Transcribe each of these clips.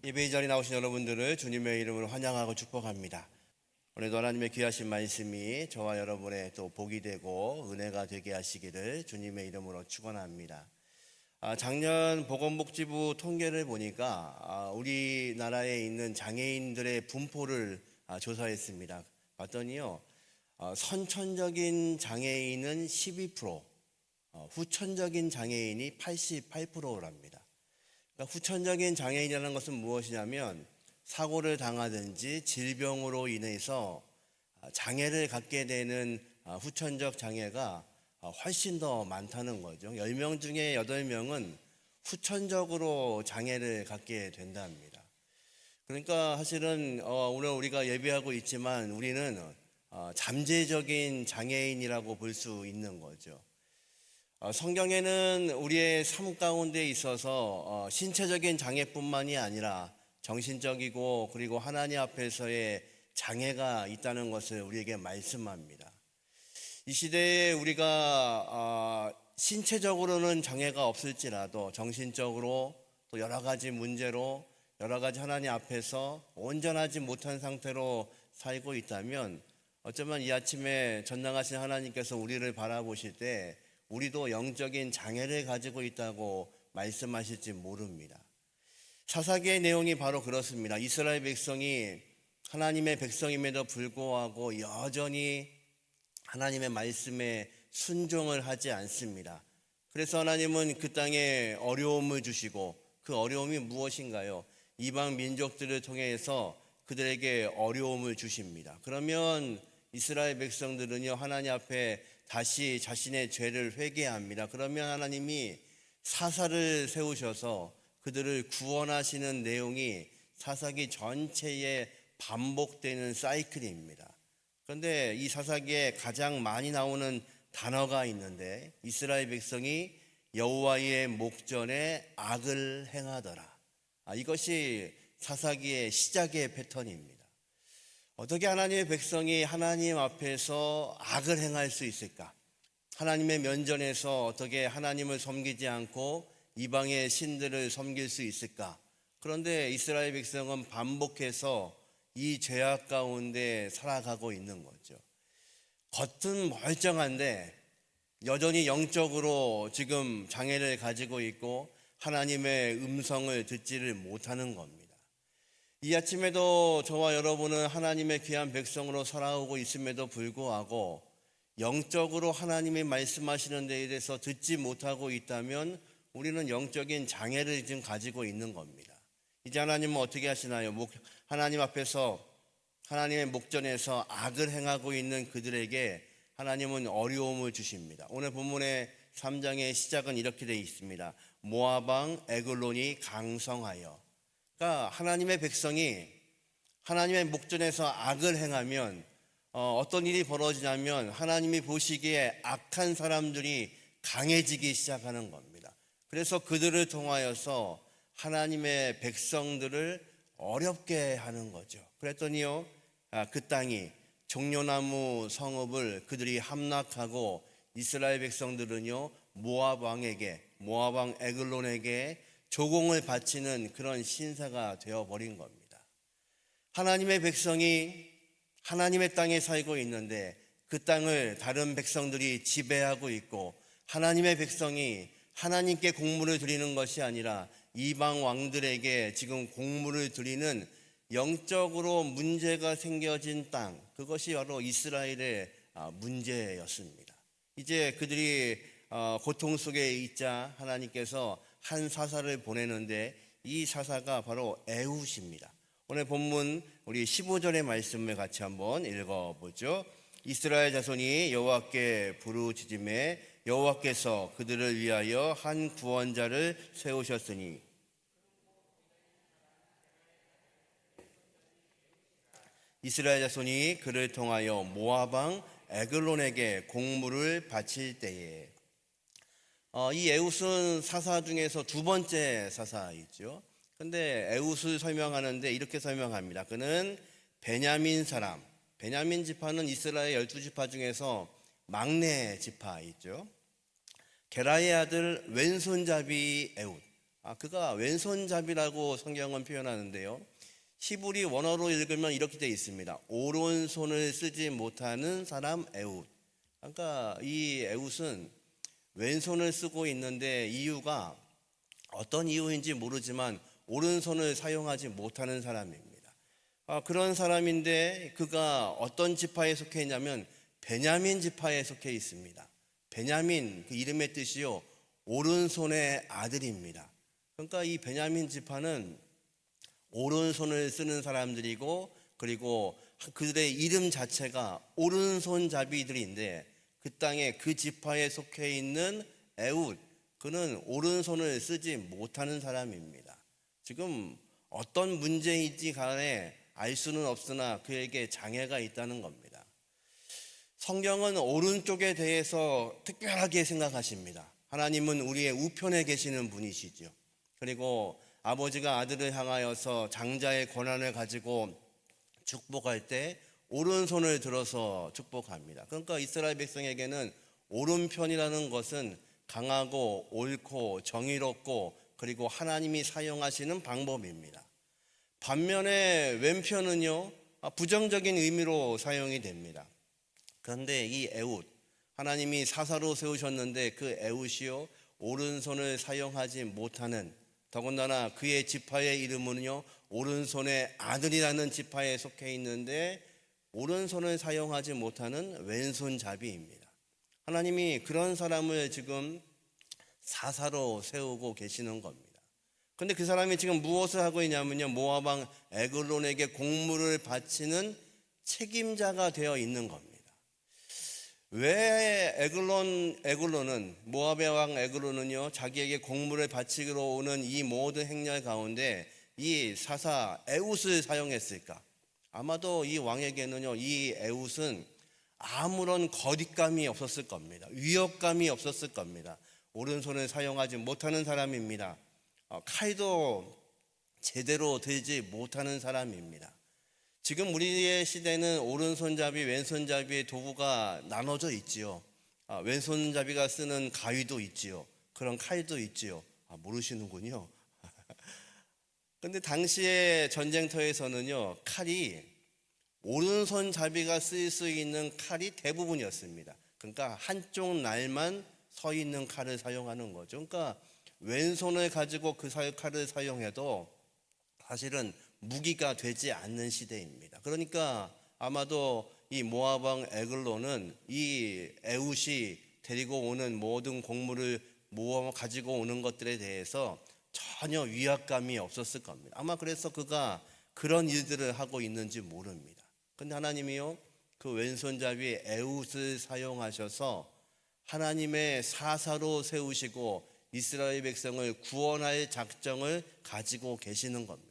예배의 자리에 나오신 여러분들을 주님의 이름으로 환영하고 축복합니다. 오늘도 하나님의 귀하신 말씀이 저와 여러분의 또 복이 되고 은혜가 되게 하시기를 주님의 이름으로 축원합니다. 작년 보건복지부 통계를 보니까 우리나라에 있는 장애인들의 분포를 조사했습니다. 봤더니요, 선천적인 장애인은 12%, 후천적인 장애인이 88%랍니다. 그러니까 후천적인 장애인이라는 것은 무엇이냐면 사고를 당하든지 질병으로 인해서 장애를 갖게 되는 후천적 장애가 훨씬 더 많다는 거죠. 10명 중에 8명은 후천적으로 장애를 갖게 된답니다. 그러니까 사실은 오늘 우리가 예배하고 있지만 우리는 잠재적인 장애인이라고 볼 수 있는 거죠. 성경에는 우리의 삶 가운데 있어서 신체적인 장애뿐만이 아니라 정신적이고 그리고 하나님 앞에서의 장애가 있다는 것을 우리에게 말씀합니다. 이 시대에 우리가 신체적으로는 장애가 없을지라도 정신적으로 또 여러 가지 문제로 여러 가지 하나님 앞에서 온전하지 못한 상태로 살고 있다면 어쩌면 이 아침에 전능하신 하나님께서 우리를 바라보실 때 우리도 영적인 장애를 가지고 있다고 말씀하실지 모릅니다. 사사기의 내용이 바로 그렇습니다. 이스라엘 백성이 하나님의 백성임에도 불구하고 여전히 하나님의 말씀에 순종을 하지 않습니다. 그래서 하나님은 그 땅에 어려움을 주시고 그 어려움이 무엇인가요? 이방 민족들을 통해서 그들에게 어려움을 주십니다. 그러면 이스라엘 백성들은요, 하나님 앞에 다시 자신의 죄를 회개합니다. 그러면 하나님이 사사를 세우셔서 그들을 구원하시는 내용이 사사기 전체에 반복되는 사이클입니다. 그런데 이 사사기에 가장 많이 나오는 단어가 있는데 이스라엘 백성이 여호와의 목전에 악을 행하더라. 이것이 사사기의 시작의 패턴입니다. 어떻게 하나님의 백성이 하나님 앞에서 악을 행할 수 있을까? 하나님의 면전에서 어떻게 하나님을 섬기지 않고 이방의 신들을 섬길 수 있을까? 그런데 이스라엘 백성은 반복해서 이 죄악 가운데 살아가고 있는 거죠. 겉은 멀쩡한데 여전히 영적으로 지금 장애를 가지고 있고 하나님의 음성을 듣지를 못하는 겁니다. 이 아침에도 저와 여러분은 하나님의 귀한 백성으로 살아오고 있음에도 불구하고 영적으로 하나님이 말씀하시는 데에 대해서 듣지 못하고 있다면 우리는 영적인 장애를 지금 가지고 있는 겁니다. 이제 하나님은 어떻게 하시나요? 하나님 앞에서 하나님의 목전에서 악을 행하고 있는 그들에게 하나님은 어려움을 주십니다. 오늘 본문의 3장의 시작은 이렇게 되어 있습니다. 모압 왕 에글론이 강성하여. 그러니까 하나님의 백성이 하나님의 목전에서 악을 행하면 어떤 일이 벌어지냐면 하나님이 보시기에 악한 사람들이 강해지기 시작하는 겁니다. 그래서 그들을 통하여서 하나님의 백성들을 어렵게 하는 거죠. 그랬더니요, 그 땅이 종려나무 성읍을 그들이 함락하고 이스라엘 백성들은요 모압 왕 에글론에게 조공을 바치는 그런 신사가 되어버린 겁니다. 하나님의 백성이 하나님의 땅에 살고 있는데 그 땅을 다른 백성들이 지배하고 있고 하나님의 백성이 하나님께 공물을 드리는 것이 아니라 이방 왕들에게 지금 공물을 드리는 영적으로 문제가 생겨진 땅, 그것이 바로 이스라엘의 문제였습니다. 이제 그들이 고통 속에 있자 하나님께서 한 사사를 보내는데 이 사사가 바로 에훗입니다. 오늘 본문 우리 15절의 말씀을 같이 한번 읽어보죠. 이스라엘 자손이 여호와께 부르짖음에 여호와께서 그들을 위하여 한 구원자를 세우셨으니 이스라엘 자손이 그를 통하여 모압 왕 에글론에게 공물을 바칠 때에 이 에훗은 사사 중에서 두 번째 사사이죠. 근데 에훗을 설명하는데 이렇게 설명합니다. 그는 베냐민 사람, 베냐민 지파는 이스라엘 12지파 중에서 막내 지파이죠. 게라의 아들 왼손잡이 에훗, 그가 왼손잡이라고 성경은 표현하는데요. 히브리 원어로 읽으면 이렇게 되어 있습니다. 오른손을 쓰지 못하는 사람 에훗. 그러니까 이 에훗은 왼손을 쓰고 있는데 이유가 어떤 이유인지 모르지만 오른손을 사용하지 못하는 사람입니다. 그런 사람인데 그가 어떤 지파에 속해 있냐면 베냐민 지파에 속해 있습니다. 베냐민, 그 이름의 뜻이요, 오른손의 아들입니다. 그러니까 이 베냐민 지파는 오른손을 쓰는 사람들이고, 그리고 그들의 이름 자체가 오른손잡이들인데, 그 땅에 그 지파에 속해 있는 에훗, 그는 오른손을 쓰지 못하는 사람입니다. 지금 어떤 문제인지 간에 알 수는 없으나 그에게 장애가 있다는 겁니다. 성경은 오른쪽에 대해서 특별하게 생각하십니다. 하나님은 우리의 우편에 계시는 분이시죠. 그리고 아버지가 아들을 향하여서 장자의 권한을 가지고 축복할 때 오른손을 들어서 축복합니다. 그러니까 이스라엘 백성에게는 오른편이라는 것은 강하고 옳고 정의롭고 그리고 하나님이 사용하시는 방법입니다. 반면에 왼편은요, 부정적인 의미로 사용이 됩니다. 그런데 이 에훗, 하나님이 사사로 세우셨는데 그 에훗이요, 오른손을 사용하지 못하는, 더군다나 그의 지파의 이름은요, 오른손의 아들이라는 지파에 속해 있는데 오른손을 사용하지 못하는 왼손잡이입니다. 하나님이 그런 사람을 지금 사사로 세우고 계시는 겁니다. 그런데 그 사람이 지금 무엇을 하고 있냐면요, 모압 왕 에글론에게 공물을 바치는 책임자가 되어 있는 겁니다. 왜 에글론은, 모압의 왕 에글론은요, 자기에게 공물을 바치기로 오는 이 모든 행렬 가운데 이 사사 에훗을 사용했을까? 아마도 이 왕에게는요, 이 에훗은 아무런 거리감이 없었을 겁니다. 위협감이 없었을 겁니다. 오른손을 사용하지 못하는 사람입니다. 칼도 제대로 들지 못하는 사람입니다. 지금 우리의 시대는 오른손잡이, 왼손잡이의 도구가 나눠져 있지요. 왼손잡이가 쓰는 가위도 있지요. 그런 칼도 있지요. 모르시는군요. 근데 당시의 전쟁터에서는요, 칼이, 오른손잡이가 쓸 수 있는 칼이 대부분이었습니다. 그러니까 한쪽 날만 서 있는 칼을 사용하는 거죠. 그러니까 왼손을 가지고 그 칼을 사용해도 사실은 무기가 되지 않는 시대입니다. 그러니까 아마도 이 모압 왕 에글론은 이 에훗이 데리고 오는 모든 곡물을 모아 가지고 오는 것들에 대해서 전혀 위압감이 없었을 겁니다. 아마 그래서 그가 그런 일들을 하고 있는지 모릅니다. 근데 하나님이요, 그 왼손잡이 에훗을 사용하셔서 하나님의 사사로 세우시고 이스라엘 백성을 구원할 작정을 가지고 계시는 겁니다.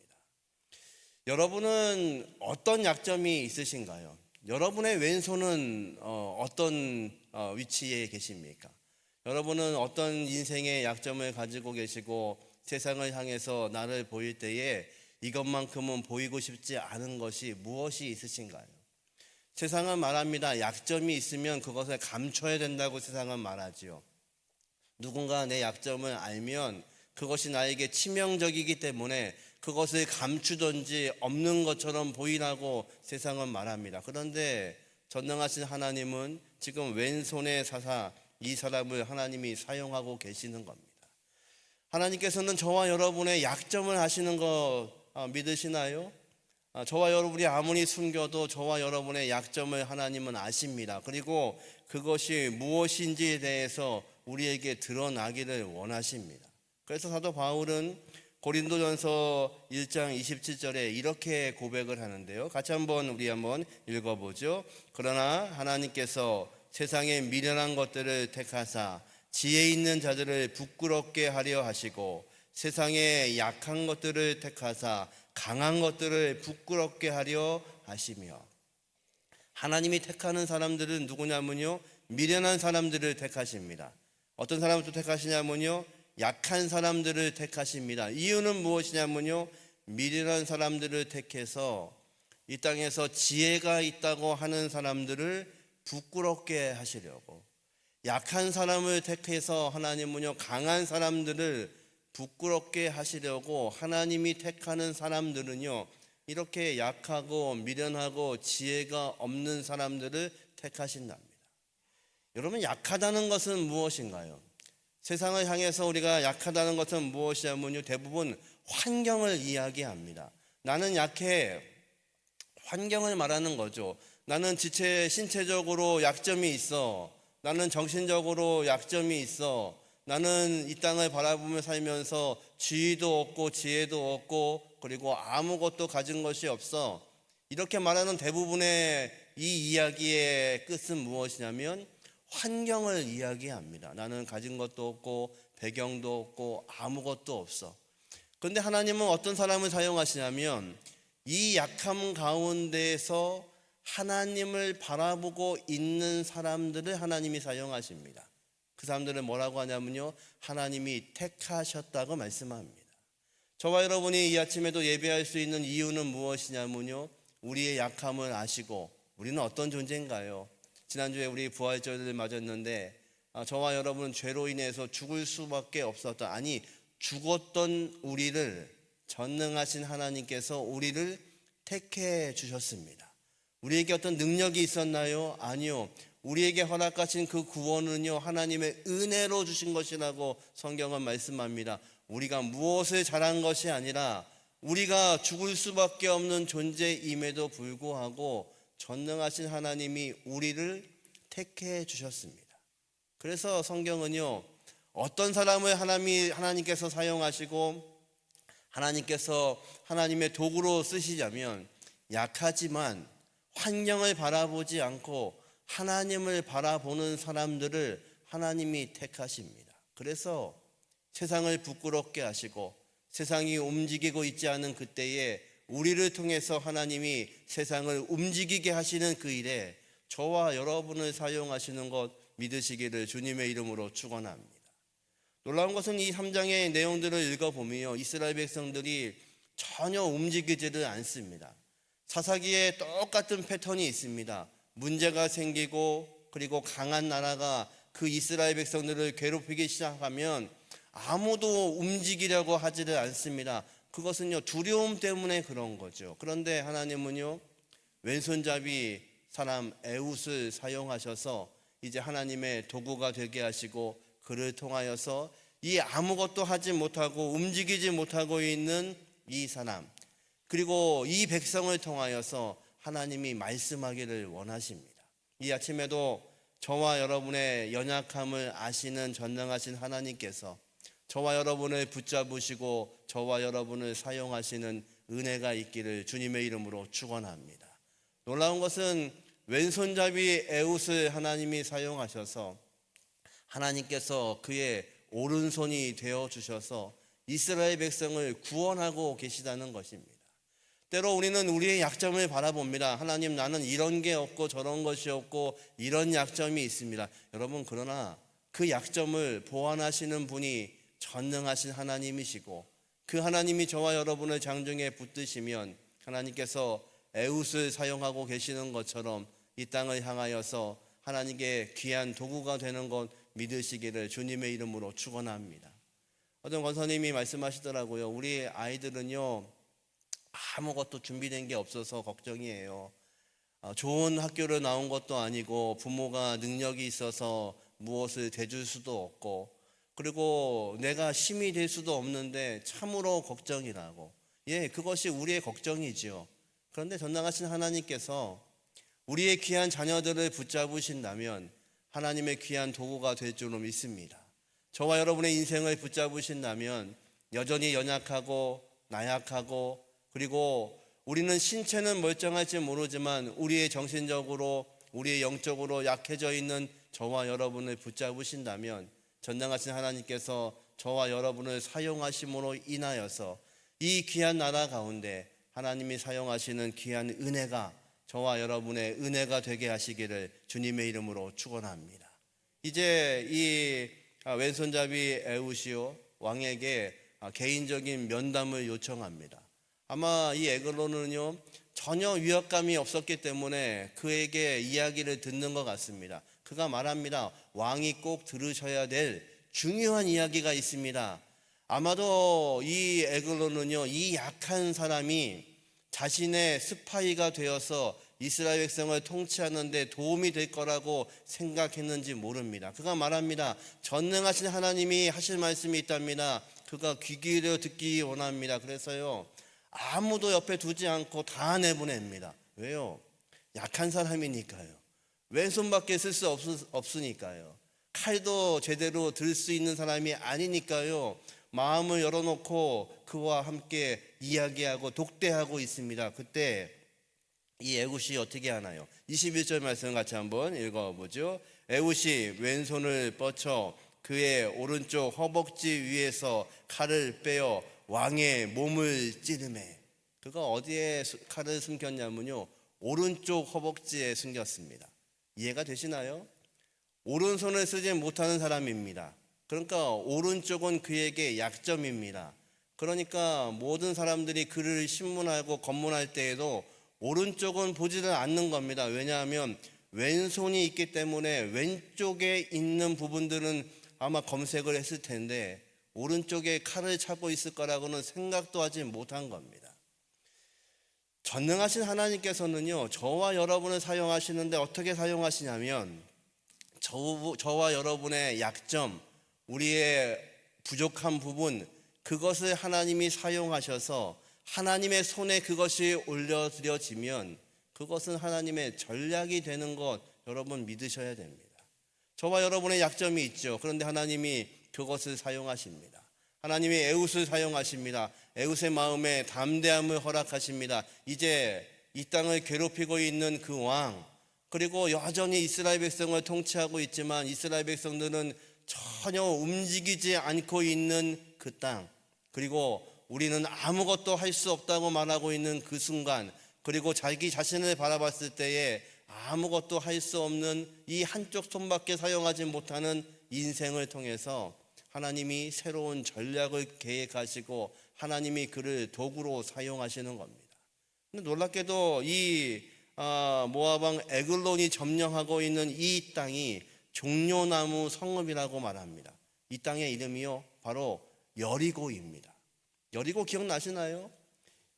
여러분은 어떤 약점이 있으신가요? 여러분의 왼손은 어떤 위치에 계십니까? 여러분은 어떤 인생의 약점을 가지고 계시고 세상을 향해서 나를 보일 때에 이것만큼은 보이고 싶지 않은 것이 무엇이 있으신가요? 세상은 말합니다. 약점이 있으면 그것을 감춰야 된다고 세상은 말하지요. 누군가 내 약점을 알면 그것이 나에게 치명적이기 때문에 그것을 감추든지 없는 것처럼 보이라고 세상은 말합니다. 그런데 전능하신 하나님은 지금 왼손의 사사, 이 사람을 하나님이 사용하고 계시는 겁니다. 하나님께서는 저와 여러분의 약점을 아시는 거 믿으시나요? 저와 여러분이 아무리 숨겨도 저와 여러분의 약점을 하나님은 아십니다. 그리고 그것이 무엇인지에 대해서 우리에게 드러나기를 원하십니다. 그래서 사도 바울은 고린도전서 1장 27절에 이렇게 고백을 하는데요. 같이 우리 한번 읽어보죠. 그러나 하나님께서 세상의 미련한 것들을 택하사 지혜 있는 자들을 부끄럽게 하려 하시고 세상의 약한 것들을 택하사 강한 것들을 부끄럽게 하려 하시며, 하나님이 택하는 사람들은 누구냐면요, 미련한 사람들을 택하십니다. 어떤 사람을 또 택하시냐면요, 약한 사람들을 택하십니다. 이유는 무엇이냐면요, 미련한 사람들을 택해서 이 땅에서 지혜가 있다고 하는 사람들을 부끄럽게 하시려고, 약한 사람을 택해서 하나님은요, 강한 사람들을 부끄럽게 하시려고 하나님이 택하는 사람들은요, 이렇게 약하고 미련하고 지혜가 없는 사람들을 택하신답니다. 여러분, 약하다는 것은 무엇인가요? 세상을 향해서 우리가 약하다는 것은 무엇이냐면요, 대부분 환경을 이야기합니다. 나는 약해. 환경을 말하는 거죠. 나는 신체적으로 약점이 있어. 나는 정신적으로 약점이 있어. 나는 이 땅을 바라보며 살면서 지위도 없고 지혜도 없고 그리고 아무것도 가진 것이 없어. 이렇게 말하는 대부분의 이 이야기의 끝은 무엇이냐면 환경을 이야기합니다. 나는 가진 것도 없고 배경도 없고 아무것도 없어. 그런데 하나님은 어떤 사람을 사용하시냐면 이 약함 가운데에서 하나님을 바라보고 있는 사람들을 하나님이 사용하십니다. 그 사람들은 뭐라고 하냐면요, 하나님이 택하셨다고 말씀합니다. 저와 여러분이 이 아침에도 예배할 수 있는 이유는 무엇이냐면요, 우리의 약함을 아시고 우리는 어떤 존재인가요? 지난주에 우리 부활절을 맞았는데 저와 여러분은 죄로 인해서 죽을 수밖에 없었던, 아니 죽었던 우리를 전능하신 하나님께서 우리를 택해 주셨습니다. 우리에게 어떤 능력이 있었나요? 아니요. 우리에게 허락하신 그 구원은요, 하나님의 은혜로 주신 것이라고 성경은 말씀합니다. 우리가 무엇을 잘한 것이 아니라 우리가 죽을 수밖에 없는 존재임에도 불구하고 전능하신 하나님이 우리를 택해 주셨습니다. 그래서 성경은요, 어떤 사람을 하나님께서 사용하시고 하나님께서 하나님의 도구로 쓰시자면 약하지만 환경을 바라보지 않고 하나님을 바라보는 사람들을 하나님이 택하십니다. 그래서 세상을 부끄럽게 하시고 세상이 움직이고 있지 않은 그때에 우리를 통해서 하나님이 세상을 움직이게 하시는 그 일에 저와 여러분을 사용하시는 것 믿으시기를 주님의 이름으로 축원합니다. 놀라운 것은 이 3장의 내용들을 읽어보면 이스라엘 백성들이 전혀 움직이지를 않습니다. 사사기에 똑같은 패턴이 있습니다. 문제가 생기고 그리고 강한 나라가 그 이스라엘 백성들을 괴롭히기 시작하면 아무도 움직이려고 하지를 않습니다. 그것은요, 두려움 때문에 그런 거죠. 그런데 하나님은요, 왼손잡이 사람 에훗을 사용하셔서 이제 하나님의 도구가 되게 하시고 그를 통하여서 이 아무것도 하지 못하고 움직이지 못하고 있는 이 사람, 그리고 이 백성을 통하여서 하나님이 말씀하기를 원하십니다. 이 아침에도 저와 여러분의 연약함을 아시는 전능하신 하나님께서 저와 여러분을 붙잡으시고 저와 여러분을 사용하시는 은혜가 있기를 주님의 이름으로 축원합니다. 놀라운 것은 왼손잡이 에훗을 하나님이 사용하셔서 하나님께서 그의 오른손이 되어 주셔서 이스라엘 백성을 구원하고 계시다는 것입니다. 때로 우리는 우리의 약점을 바라봅니다. 하나님, 나는 이런 게 없고 저런 것이 없고 이런 약점이 있습니다. 여러분, 그러나 그 약점을 보완하시는 분이 전능하신 하나님이시고 그 하나님이 저와 여러분을 장중에 붙드시면 하나님께서 에훗을 사용하고 계시는 것처럼 이 땅을 향하여서 하나님께 귀한 도구가 되는 것 믿으시기를 주님의 이름으로 축원합니다. 어떤 권사님이 말씀하시더라고요. 우리 아이들은요, 아무것도 준비된 게 없어서 걱정이에요. 좋은 학교를 나온 것도 아니고 부모가 능력이 있어서 무엇을 대줄 수도 없고 그리고 내가 힘이 될 수도 없는데 참으로 걱정이라고. 예, 그것이 우리의 걱정이지요. 그런데 전능하신 하나님께서 우리의 귀한 자녀들을 붙잡으신다면 하나님의 귀한 도구가 될 줄로 믿습니다. 저와 여러분의 인생을 붙잡으신다면 여전히 연약하고 나약하고 그리고 우리는 신체는 멀쩡할지 모르지만 우리의 정신적으로 우리의 영적으로 약해져 있는 저와 여러분을 붙잡으신다면 전능하신 하나님께서 저와 여러분을 사용하심으로 인하여서 이 귀한 나라 가운데 하나님이 사용하시는 귀한 은혜가 저와 여러분의 은혜가 되게 하시기를 주님의 이름으로 축원합니다. 이제 이 왼손잡이 에훗이요 왕에게 개인적인 면담을 요청합니다. 아마 이 에글론은요 전혀 위압감이 없었기 때문에 그에게 이야기를 듣는 것 같습니다. 그가 말합니다. 왕이 꼭 들으셔야 될 중요한 이야기가 있습니다. 아마도 이 에글론은요, 이 약한 사람이 자신의 스파이가 되어서 이스라엘 백성을 통치하는 데 도움이 될 거라고 생각했는지 모릅니다. 그가 말합니다. 전능하신 하나님이 하실 말씀이 있답니다. 그가 귀 기울여 듣기 원합니다. 그래서요, 아무도 옆에 두지 않고 다 내보냅니다. 왜요? 약한 사람이니까요. 왼손밖에 쓸 수 없으니까요. 칼도 제대로 들 수 있는 사람이 아니니까요. 마음을 열어놓고 그와 함께 이야기하고 독대하고 있습니다. 그때 이 에훗이 어떻게 하나요? 21절 말씀 같이 한번 읽어보죠. 에훗이 왼손을 뻗쳐 그의 오른쪽 허벅지 위에서 칼을 빼어 왕의 몸을 찌르매. 그가 어디에 칼을 숨겼냐면요, 오른쪽 허벅지에 숨겼습니다. 이해가 되시나요? 오른손을 쓰지 못하는 사람입니다. 그러니까 오른쪽은 그에게 약점입니다. 그러니까 모든 사람들이 그를 신문하고 검문할 때에도 오른쪽은 보지를 않는 겁니다. 왜냐하면 왼손이 있기 때문에 왼쪽에 있는 부분들은 아마 검색을 했을 텐데 오른쪽에 칼을 차고 있을 거라고는 생각도 하지 못한 겁니다. 전능하신 하나님께서는요, 저와 여러분을 사용하시는데 어떻게 사용하시냐면 저와 여러분의 약점, 우리의 부족한 부분, 그것을 하나님이 사용하셔서 하나님의 손에 그것이 올려드려지면 그것은 하나님의 전략이 되는 것, 여러분 믿으셔야 됩니다. 저와 여러분의 약점이 있죠. 그런데 하나님이 그것을 사용하십니다. 하나님이 에훗을 사용하십니다. 에훗의 마음에 담대함을 허락하십니다. 이제 이 땅을 괴롭히고 있는 그 왕, 그리고 여전히 이스라엘 백성을 통치하고 있지만 이스라엘 백성들은 전혀 움직이지 않고 있는 그 땅, 그리고 우리는 아무것도 할 수 없다고 말하고 있는 그 순간, 그리고 자기 자신을 바라봤을 때에 아무것도 할 수 없는 이 한쪽 손밖에 사용하지 못하는 인생을 통해서 하나님이 새로운 전략을 계획하시고 하나님이 그를 도구로 사용하시는 겁니다. 근데 놀랍게도 이 모압 왕 에글론이 점령하고 있는 이 땅이 종려나무 성읍이라고 말합니다. 이 땅의 이름이요, 바로 여리고입니다. 여리고 기억나시나요?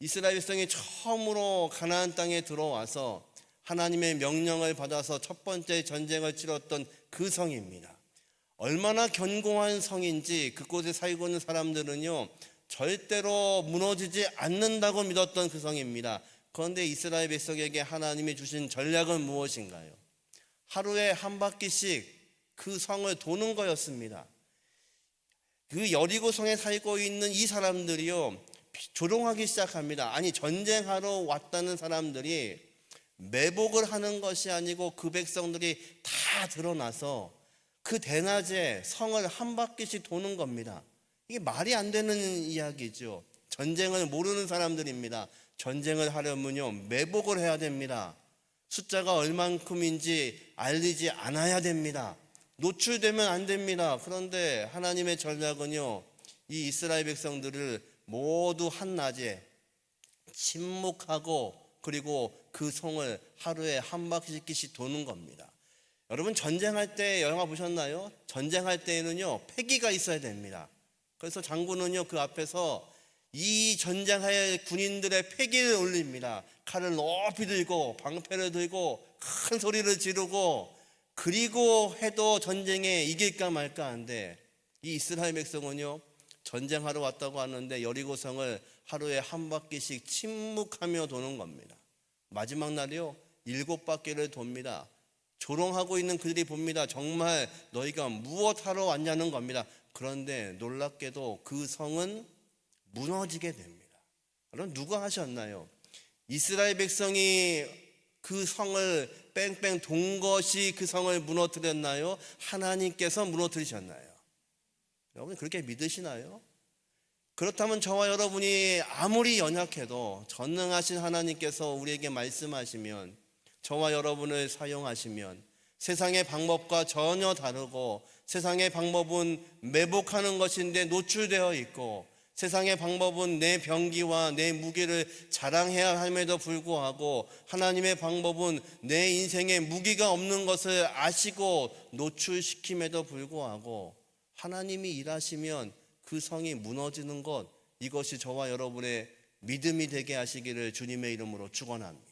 이스라엘 백성이 처음으로 가나안 땅에 들어와서 하나님의 명령을 받아서 첫 번째 전쟁을 치렀던 그 성입니다. 얼마나 견고한 성인지 그곳에 살고 있는 사람들은요, 절대로 무너지지 않는다고 믿었던 그 성입니다. 그런데 이스라엘 백성에게 하나님이 주신 전략은 무엇인가요? 하루에 한 바퀴씩 그 성을 도는 거였습니다. 그 여리고 성에 살고 있는 이 사람들이요, 조롱하기 시작합니다. 아니, 전쟁하러 왔다는 사람들이 매복을 하는 것이 아니고 그 백성들이 다 드러나서 그 대낮에 성을 한 바퀴씩 도는 겁니다. 이게 말이 안 되는 이야기죠. 전쟁을 모르는 사람들입니다. 전쟁을 하려면요, 매복을 해야 됩니다. 숫자가 얼만큼인지 알리지 않아야 됩니다. 노출되면 안 됩니다. 그런데 하나님의 전략은요, 이 이스라엘 백성들을 모두 한낮에 침묵하고 그리고 그 성을 하루에 한 바퀴씩 도는 겁니다. 여러분, 전쟁할 때 영화 보셨나요? 전쟁할 때에는요, 패기가 있어야 됩니다. 그래서 장군은요, 그 앞에서 이 전쟁할 군인들의 패기를 올립니다. 칼을 높이 들고 방패를 들고 큰 소리를 지르고, 그리고 해도 전쟁에 이길까 말까 한데 이 이스라엘 백성은요, 전쟁하러 왔다고 하는데 여리고성을 하루에 한 바퀴씩 침묵하며 도는 겁니다. 마지막 날이요, 7바퀴를 돕니다. 조롱하고 있는 그들이 봅니다. 정말 너희가 무엇하러 왔냐는 겁니다. 그런데 놀랍게도 그 성은 무너지게 됩니다. 그럼 누가 하셨나요? 이스라엘 백성이 그 성을 뺑뺑 돈 것이 그 성을 무너뜨렸나요? 하나님께서 무너뜨리셨나요? 여러분, 그렇게 믿으시나요? 그렇다면 저와 여러분이 아무리 연약해도 전능하신 하나님께서 우리에게 말씀하시면, 저와 여러분을 사용하시면 세상의 방법과 전혀 다르고, 세상의 방법은 매복하는 것인데 노출되어 있고, 세상의 방법은 내 병기와 내 무기를 자랑해야 함에도 불구하고 하나님의 방법은 내 인생에 무기가 없는 것을 아시고 노출시킴에도 불구하고 하나님이 일하시면 그 성이 무너지는 것, 이것이 저와 여러분의 믿음이 되게 하시기를 주님의 이름으로 축원합니다.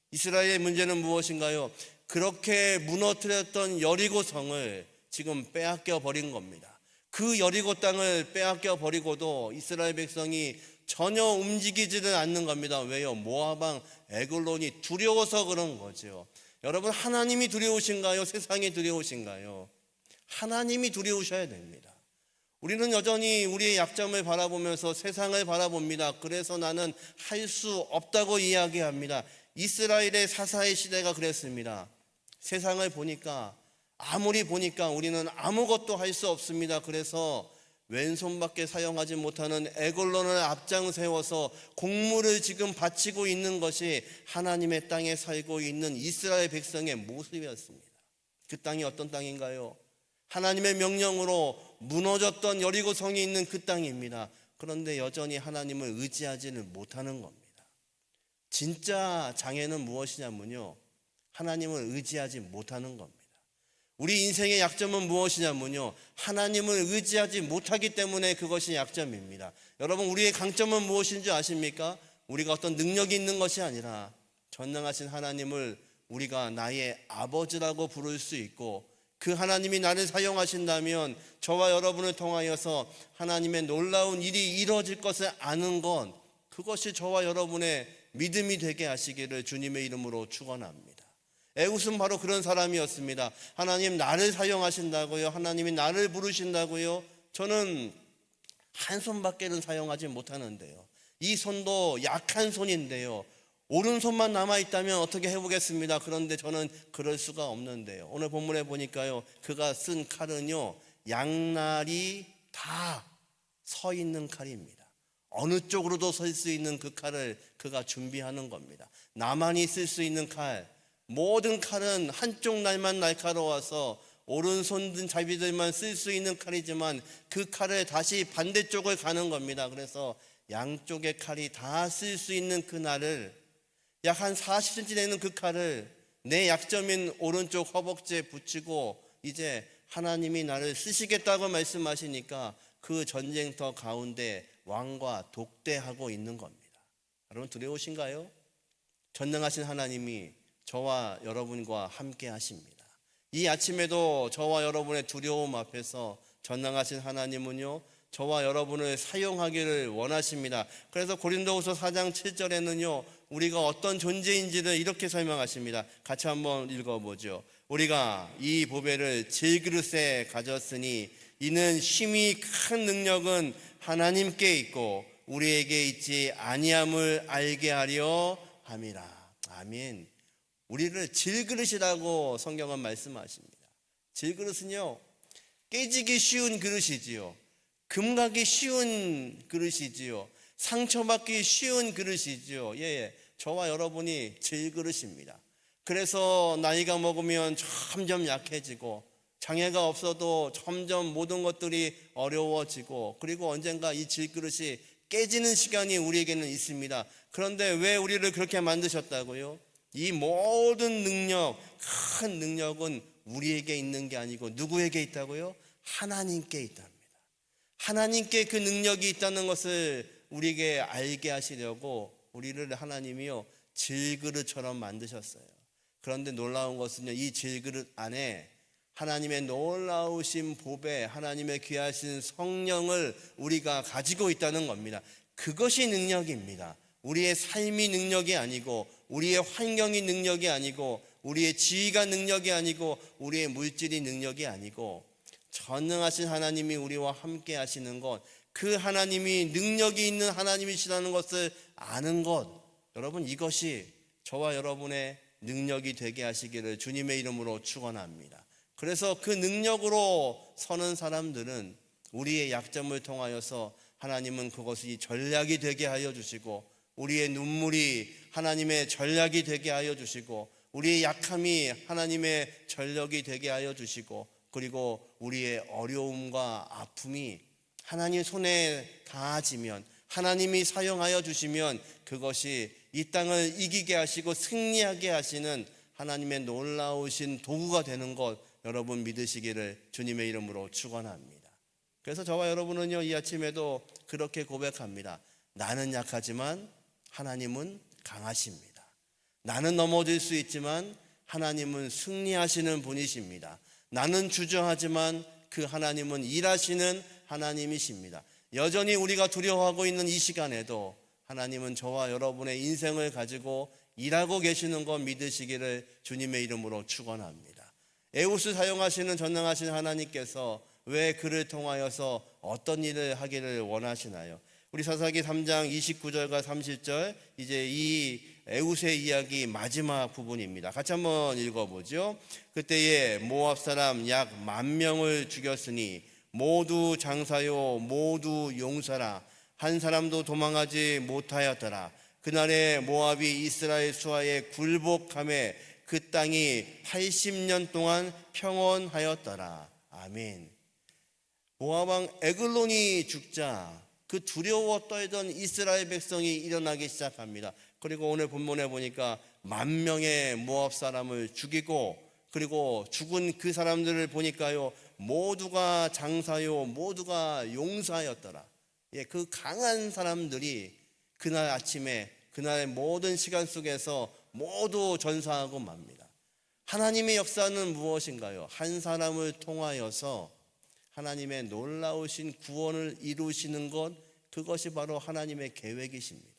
이스라엘의 문제는 무엇인가요? 그렇게 무너뜨렸던 여리고 성을 지금 빼앗겨 버린 겁니다. 그 여리고 땅을 빼앗겨 버리고도 이스라엘 백성이 전혀 움직이지는 않는 겁니다. 왜요? 모압 왕 에글론이 두려워서 그런 거죠. 여러분, 하나님이 두려우신가요? 세상이 두려우신가요? 하나님이 두려우셔야 됩니다. 우리는 여전히 우리의 약점을 바라보면서 세상을 바라봅니다. 그래서 나는 할 수 없다고 이야기합니다. 이스라엘의 사사의 시대가 그랬습니다. 세상을 보니까, 아무리 보니까 우리는 아무것도 할 수 없습니다. 그래서 왼손밖에 사용하지 못하는 에글론을 앞장 세워서 곡물을 지금 바치고 있는 것이 하나님의 땅에 살고 있는 이스라엘 백성의 모습이었습니다. 그 땅이 어떤 땅인가요? 하나님의 명령으로 무너졌던 여리고 성이 있는 그 땅입니다. 그런데 여전히 하나님을 의지하지를 못하는 겁니다. 진짜 장애는 무엇이냐면요, 하나님을 의지하지 못하는 겁니다. 우리 인생의 약점은 무엇이냐면요, 하나님을 의지하지 못하기 때문에 그것이 약점입니다. 여러분, 우리의 강점은 무엇인지 아십니까? 우리가 어떤 능력이 있는 것이 아니라 전능하신 하나님을 우리가 나의 아버지라고 부를 수 있고, 그 하나님이 나를 사용하신다면 저와 여러분을 통하여서 하나님의 놀라운 일이 이루어질 것을 아는 것, 그것이 저와 여러분의 믿음이 되게 하시기를 주님의 이름으로 축원합니다. 에훗은 바로 그런 사람이었습니다. 하나님 나를 사용하신다고요? 하나님이 나를 부르신다고요? 저는 한 손밖에는 사용하지 못하는데요, 이 손도 약한 손인데요, 오른손만 남아있다면 어떻게 해보겠습니다. 그런데 저는 그럴 수가 없는데요, 오늘 본문에 보니까요, 그가 쓴 칼은요, 양날이 다 서 있는 칼입니다. 어느 쪽으로도 설 수 있는 그 칼을 그가 준비하는 겁니다. 나만이 쓸 수 있는 칼, 모든 칼은 한쪽 날만 날카로워서 오른손 자비들만 쓸 수 있는 칼이지만 그 칼을 다시 반대쪽을 가는 겁니다. 그래서 양쪽의 칼이 다 쓸 수 있는 그 날을, 약 한 40cm 되는 그 칼을 내 약점인 오른쪽 허벅지에 붙이고 이제 하나님이 나를 쓰시겠다고 말씀하시니까 그 전쟁터 가운데 왕과 독대하고 있는 겁니다. 여러분, 두려우신가요? 전능하신 하나님이 저와 여러분과 함께 하십니다. 이 아침에도 저와 여러분의 두려움 앞에서 전능하신 하나님은요, 저와 여러분을 사용하기를 원하십니다. 그래서 고린도후서 4장 7절에는요, 우리가 어떤 존재인지를 이렇게 설명하십니다. 같이 한번 읽어보죠. 우리가 이 보배를 질그릇에 가졌으니 이는 심히 큰 능력은 하나님께 있고 우리에게 있지 아니함을 알게 하려 함이라. 아멘. 우리를 질그릇이라고 성경은 말씀하십니다. 질그릇은요, 깨지기 쉬운 그릇이지요, 금가기 쉬운 그릇이지요, 상처받기 쉬운 그릇이지요. 예, 저와 여러분이 질그릇입니다. 그래서 나이가 먹으면 점점 약해지고, 장애가 없어도 점점 모든 것들이 어려워지고, 그리고 언젠가 이 질그릇이 깨지는 시간이 우리에게는 있습니다. 그런데 왜 우리를 그렇게 만드셨다고요? 이 모든 능력, 큰 능력은 우리에게 있는 게 아니고 누구에게 있다고요? 하나님께 있답니다. 하나님께 그 능력이 있다는 것을 우리에게 알게 하시려고 우리를 하나님이요, 질그릇처럼 만드셨어요. 그런데 놀라운 것은요, 이 질그릇 안에 하나님의 놀라우신 보배, 하나님의 귀하신 성령을 우리가 가지고 있다는 겁니다. 그것이 능력입니다. 우리의 삶이 능력이 아니고, 우리의 환경이 능력이 아니고, 우리의 지위가 능력이 아니고, 우리의 물질이 능력이 아니고, 전능하신 하나님이 우리와 함께 하시는 것, 그 하나님이 능력이 있는 하나님이시라는 것을 아는 것, 여러분, 이것이 저와 여러분의 능력이 되게 하시기를 주님의 이름으로 축원합니다. 그래서 그 능력으로 서는 사람들은 우리의 약점을 통하여서 하나님은 그것이 전략이 되게 하여 주시고, 우리의 눈물이 하나님의 전략이 되게 하여 주시고, 우리의 약함이 하나님의 전력이 되게 하여 주시고, 그리고 우리의 어려움과 아픔이 하나님 손에 닿아지면, 하나님이 사용하여 주시면 그것이 이 땅을 이기게 하시고 승리하게 하시는 하나님의 놀라우신 도구가 되는 것, 여러분 믿으시기를 주님의 이름으로 축원합니다. 그래서 저와 여러분은요, 이 아침에도 그렇게 고백합니다. 나는 약하지만 하나님은 강하십니다. 나는 넘어질 수 있지만 하나님은 승리하시는 분이십니다. 나는 주저하지만 그 하나님은 일하시는 하나님이십니다. 여전히 우리가 두려워하고 있는 이 시간에도 하나님은 저와 여러분의 인생을 가지고 일하고 계시는 것 믿으시기를 주님의 이름으로 축원합니다. 에웃을 사용하시는 전능하신 하나님께서 왜 그를 통하여서 어떤 일을 하기를 원하시나요? 우리 사사기 3장 29절과 30절, 이제 이 에웃의 이야기 마지막 부분입니다. 같이 한번 읽어보죠. 그때에 모압 사람 약 10,000명을 죽였으니 모두 장사요 모두 용사라. 한 사람도 도망하지 못하였더라. 그날에 모압이 이스라엘 수하에 굴복하며 그 땅이 80년 동안 평온하였더라. 아멘. 모압 왕 에글론이 죽자 그 두려워 떨던 이스라엘 백성이 일어나기 시작합니다. 그리고 오늘 본문에 보니까 10,000명의 모압 사람을 죽이고, 그리고 죽은 그 사람들을 보니까요, 모두가 장사요 모두가 용사였더라. 그 강한 사람들이 그날 아침에, 그날 모든 시간 속에서 모두 전사하고 맙니다. 하나님의 역사는 무엇인가요? 한 사람을 통하여서 하나님의 놀라우신 구원을 이루시는 것, 그것이 바로 하나님의 계획이십니다.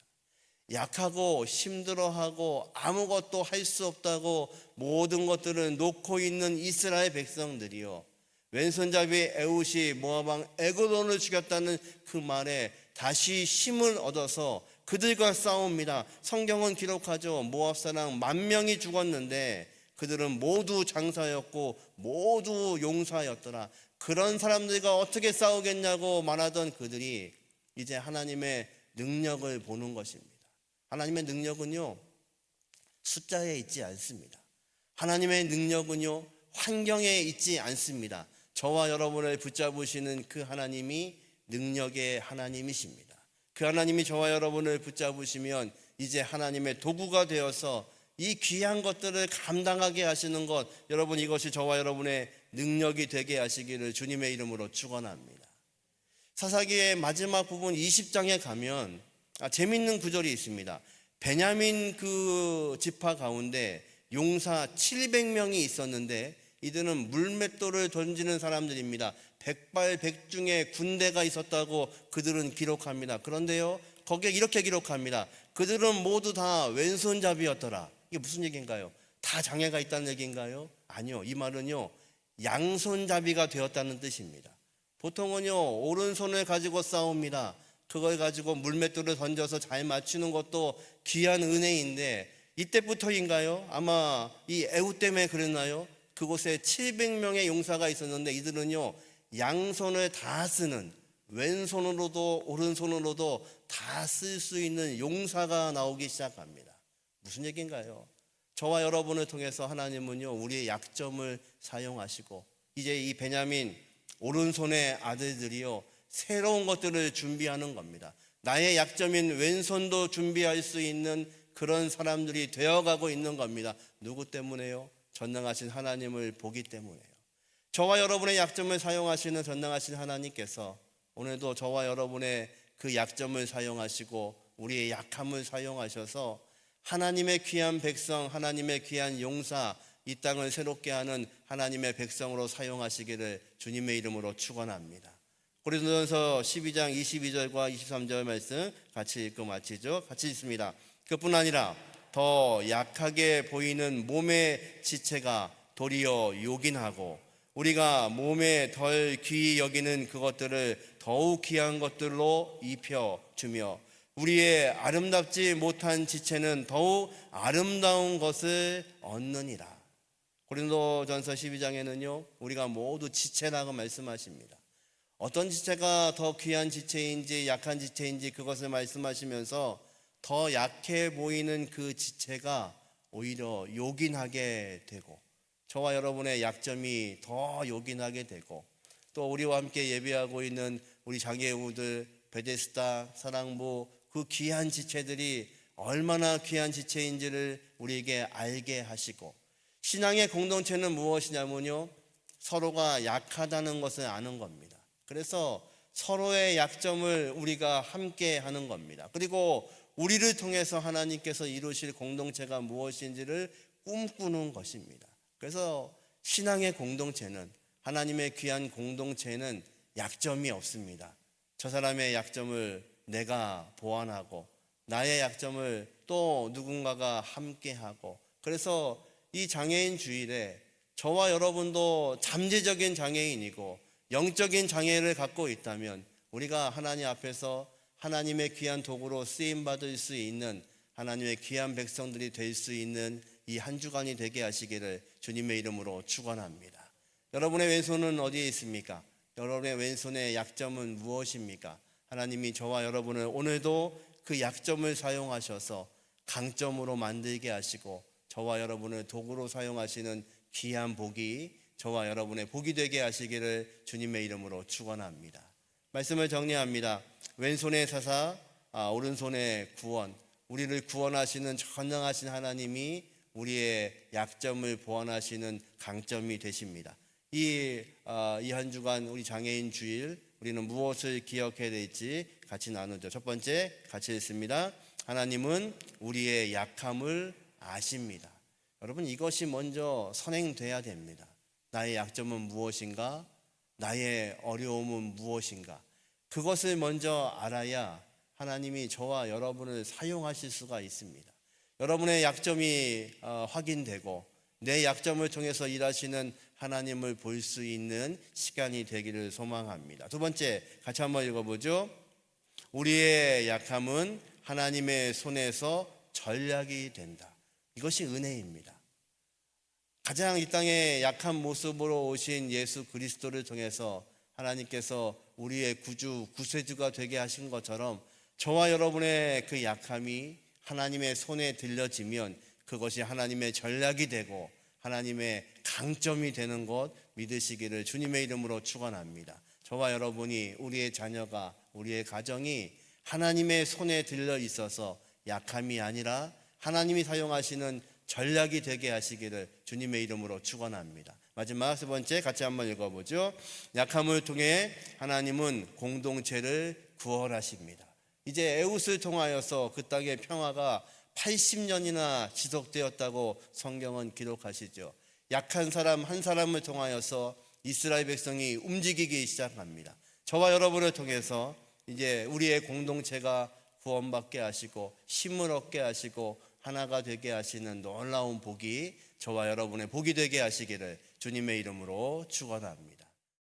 약하고 힘들어하고 아무것도 할 수 없다고 모든 것들을 놓고 있는 이스라엘 백성들이요, 왼손잡이 에웃이 모압 왕 에글론을 죽였다는 그 말에 다시 힘을 얻어서 그들과 싸웁니다. 성경은 기록하죠. 모압 사람 10,000명이 죽었는데 그들은 모두 장사였고 모두 용사였더라. 그런 사람들과 어떻게 싸우겠냐고 말하던 그들이 이제 하나님의 능력을 보는 것입니다. 하나님의 능력은요, 숫자에 있지 않습니다. 하나님의 능력은요, 환경에 있지 않습니다. 저와 여러분을 붙잡으시는 그 하나님이 능력의 하나님이십니다. 그 하나님이 저와 여러분을 붙잡으시면 이제 하나님의 도구가 되어서 이 귀한 것들을 감당하게 하시는 것, 여러분, 이것이 저와 여러분의 능력이 되게 하시기를 주님의 이름으로 축원합니다. 사사기의 마지막 부분 20장에 가면 재밌는 구절이 있습니다. 베냐민 그 지파 가운데 용사 700명이 있었는데 이들은 물맷돌을 던지는 사람들입니다. 백발백중의 군대가 있었다고 그들은 기록합니다. 그런데요, 거기에 이렇게 기록합니다. 그들은 모두 다 왼손잡이였더라. 이게 무슨 얘기인가요? 다 장애가 있다는 얘기인가요? 아니요. 이 말은요, 양손잡이가 되었다는 뜻입니다. 보통은요, 오른손을 가지고 싸웁니다. 그걸 가지고 물맷돌을 던져서 잘 맞추는 것도 귀한 은혜인데, 이때부터인가요? 아마 이 에웃 때문에 그랬나요? 그곳에 700명의 용사가 있었는데 이들은요, 양손을 다 쓰는, 왼손으로도 오른손으로도 다 쓸 수 있는 용사가 나오기 시작합니다. 무슨 얘기인가요? 저와 여러분을 통해서 하나님은요, 우리의 약점을 사용하시고 이제 이 베냐민 오른손의 아들들이요, 새로운 것들을 준비하는 겁니다. 나의 약점인 왼손도 준비할 수 있는 그런 사람들이 되어가고 있는 겁니다. 누구 때문에요? 전능하신 하나님을 보기 때문에요. 저와 여러분의 약점을 사용하시는 전능하신 하나님께서 오늘도 저와 여러분의 그 약점을 사용하시고 우리의 약함을 사용하셔서 하나님의 귀한 백성, 하나님의 귀한 용사, 이 땅을 새롭게 하는 하나님의 백성으로 사용하시기를 주님의 이름으로 축원합니다. 고린도전서 12장 22절과 23절 말씀 같이 읽고 마치죠. 같이 읽습니다. 그뿐 아니라 더 약하게 보이는 몸의 지체가 도리어 요긴하고 우리가 몸에 덜 귀히 여기는 그것들을 더욱 귀한 것들로 입혀주며 우리의 아름답지 못한 지체는 더욱 아름다운 것을 얻느니라. 고린도전서 12장에는요, 우리가 모두 지체라고 말씀하십니다. 어떤 지체가 더 귀한 지체인지 약한 지체인지 그것을 말씀하시면서 더 약해 보이는 그 지체가 오히려 요긴하게 되고 저와 여러분의 약점이 더 요긴하게 되고 또 우리와 함께 예배하고 있는 우리 장애우들, 베데스다, 사랑부 그 귀한 지체들이 얼마나 귀한 지체인지를 우리에게 알게 하시고 신앙의 공동체는 무엇이냐면요, 서로가 약하다는 것을 아는 겁니다. 그래서 서로의 약점을 우리가 함께 하는 겁니다. 그리고 우리를 통해서 하나님께서 이루실 공동체가 무엇인지를 꿈꾸는 것입니다. 그래서 신앙의 공동체는, 하나님의 귀한 공동체는 약점이 없습니다. 저 사람의 약점을 내가 보완하고 나의 약점을 또 누군가가 함께하고, 그래서 이 장애인 주일에 저와 여러분도 잠재적인 장애인이고 영적인 장애를 갖고 있다면 우리가 하나님 앞에서 하나님의 귀한 도구로 쓰임받을 수 있는 하나님의 귀한 백성들이 될 수 있는 이 한 주간이 되게 하시기를 주님의 이름으로 축원합니다. 여러분의 왼손은 어디에 있습니까? 여러분의 왼손의 약점은 무엇입니까? 하나님이 저와 여러분을 오늘도 그 약점을 사용하셔서 강점으로 만들게 하시고 저와 여러분을 도구로 사용하시는 귀한 복이 저와 여러분의 복이 되게 하시기를 주님의 이름으로 축원합니다. 말씀을 정리합니다. 왼손의 사사, 오른손의 구원, 우리를 구원하시는 전능하신 하나님이 우리의 약점을 보완하시는 강점이 되십니다. 이 한 주간 우리 장애인 주일 우리는 무엇을 기억해야 될지 같이 나누죠. 첫 번째 같이 읽습니다. 하나님은 우리의 약함을 아십니다. 여러분, 이것이 먼저 선행돼야 됩니다. 나의 약점은 무엇인가? 나의 어려움은 무엇인가? 그것을 먼저 알아야 하나님이 저와 여러분을 사용하실 수가 있습니다. 여러분의 약점이 확인되고 내 약점을 통해서 일하시는 하나님을 볼 수 있는 시간이 되기를 소망합니다. 두 번째 같이 한번 읽어보죠. 우리의 약함은 하나님의 손에서 전략이 된다. 이것이 은혜입니다. 가장 이 땅에 약한 모습으로 오신 예수 그리스도를 통해서 하나님께서 우리의 구주, 구세주가 되게 하신 것처럼 저와 여러분의 그 약함이 하나님의 손에 들려지면 그것이 하나님의 전략이 되고 하나님의 강점이 되는 것 믿으시기를 주님의 이름으로 축원합니다. 저와 여러분이, 우리의 자녀가, 우리의 가정이 하나님의 손에 들려 있어서 약함이 아니라 하나님이 사용하시는 전략이 되게 하시기를 주님의 이름으로 축원합니다. 마지막 세 번째 같이 한번 읽어보죠. 약함을 통해 하나님은 공동체를 구원하십니다. 이제 에웃을 통하여서 그 땅의 평화가 80년이나 지속되었다고 성경은 기록하시죠. 약한 사람 한 사람을 통하여서 이스라엘 백성이 움직이기 시작합니다. 저와 여러분을 통해서 이제 우리의 공동체가 구원받게 하시고 힘을 얻게 하시고 하나가 되게 하시는 놀라운 복이 저와 여러분의 복이 되게 하시기를 주님의 이름으로 축원합니다.